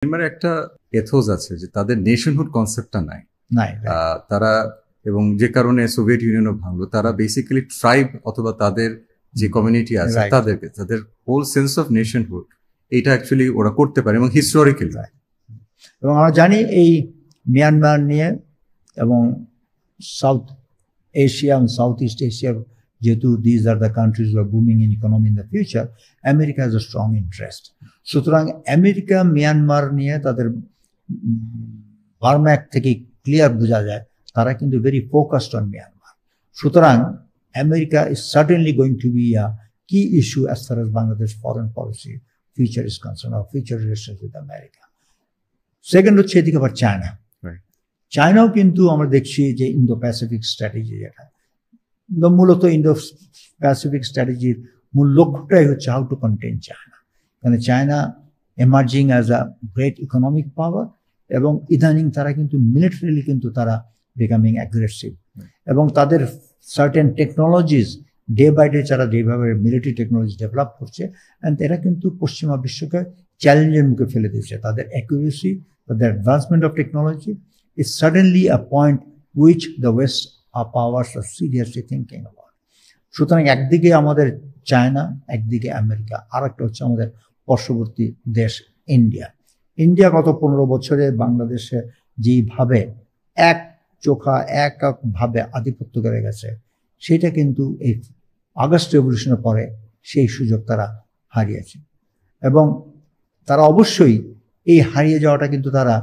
মিয়ানমারে একটা এথোস আছে যে তাদের নেশনহুড কনসেপ্টটা নাই নাই তারা এবং যে কারণে সোভিয়েত ইউনিয়নও ভাঙলো তারা বেসিক্যালি ট্রাইব অথবা তাদের যে কমিউনিটি আছে তাদের হোল সেন্স অফ নেশনহুড এটা অ্যাকচুয়ালি ওরা করতে পারে এবং হিস্টোরিক্যাল এবং আমরা জানি এই মিয়ানমার নিয়ে এবং সাউথ এশিয়া এবং সাউথ ইস্ট এশিয়ার যেহেতু these are the countries are booming in economy in the future America has a strong interest সুতরাং আমেরিকা মিয়ানমার নিয়ে তাদের বার্মা অ্যাক্ট থেকে ক্লিয়ার বোঝা যায় তারা কিন্তু ভেরি ফোকাসড অন মিয়ানমার সুতরাং America is certainly going to be a key issue as far as Bangladesh foreign policy future is concerned or future relations with America. Second হচ্ছে এদিকে আবার চায়না চায়নাও কিন্তু আমরা দেখছি যে ইন্দো প্যাসিফিক স্ট্র্যাটেজি যেটা মূলত ইন্দো প্যাসিফিক স্ট্র্যাটেজির মূল লক্ষ্যটাই হচ্ছে হাউ টু কন্টেন চায়না কারণ China emerging as a great economic পাওয়ার এবং ইদানিং তারা কিন্তু মিলিটারিলি কিন্তু তারা বিকামিং অ্যাগ্রেসিভ এবং তাদের certain technologies day by day যারা যেভাবে মিলিটারি টেকনোলজি ডেভেলপ করছে অ্যান্ড এরা কিন্তু পশ্চিমা বিশ্বকে চ্যালেঞ্জের মুখে ফেলে দিচ্ছে তাদের অ্যাকুরেসি তাদের advancement of technology is suddenly a point which the West are powers are seriously thinking about সুতরাং একদিকে আমাদের চায়না একদিকে আমেরিকা আর একটা হচ্ছে আমাদের পার্শ্ববর্তী দেশ ইন্ডিয়া গত 15 বছরে বাংলাদেশে যেভাবে একভাবে আধিপত্য করে গেছে সেটা কিন্তু এই আগস্ট রেভলিউশনের পরে সেই সুযোগ তারা হারিয়েছে এবং তারা অবশ্যই এই হারিয়ে যাওয়াটা কিন্তু তারা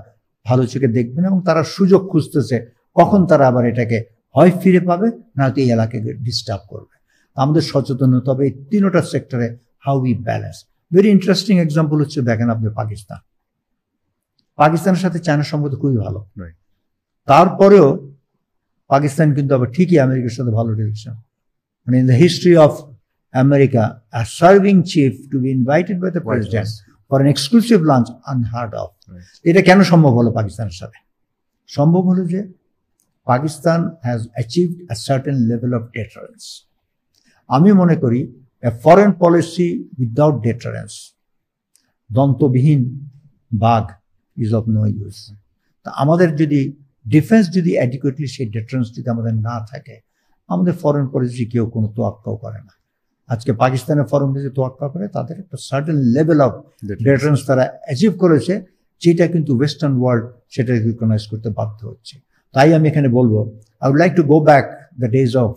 ভালো চোখে দেখবে না এবং তারা সুযোগ খুঁজতেছে কখন তারা আবার এটাকে হয় ফিরে পাবে না তো এই এলাকাকে ডিস্টার্ব করবে আমাদের সচেতন হতে হবে এই তিনটা সেক্টরে how we balance very interesting example হচ্ছে দেখেন আপনি পাকিস্তানের সাথে চায়নার সম্পর্ক খুবই ভালো তারপরেও পাকিস্তান কিন্তু আবার ঠিকই আমেরিকার সাথে ভালো রিলেশন মানে in the history of America a serving chief to be invited by the president for an exclusive lunch unheard of এটা কেন সম্ভব হলো পাকিস্তানের সাথে সম্ভব হলো যে Pakistan has achieved a certain level of deterrence আমি মনে করি a foreign policy without deterrence দন্তবিহীন বাঘ ইজ অফ নো ইউজ তা আমাদের যদি ডিফেন্স যদি অ্যাডিকুয়েটলি সেই ডেটারেন্স যদি আমাদের না থাকে আমাদের ফরেন পলিসি কেউ কোনো তোয়াক্কাও করে না আজকে পাকিস্তানের ফরেন পলিসি তোয়াক্কা করে তাদের একটা সার্টেন লেভেল অফ ডেটারেন্স তারা অ্যাচিভ করেছে যেটা কিন্তু ওয়েস্টার্ন ওয়ার্ল্ড সেটা রিকগনাইজ করতে বাধ্য হচ্ছে তাই আমি এখানে বলবো I would like to go back the days of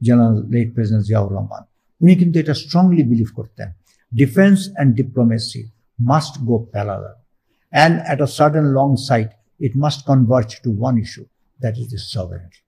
general late president Ziaur Rahman উনি কিন্তু এটা স্ট্রংলি বিলিভ করতেন defence and diplomacy must go parallel and at a certain long side it must converge to one issue, that is the sovereignty.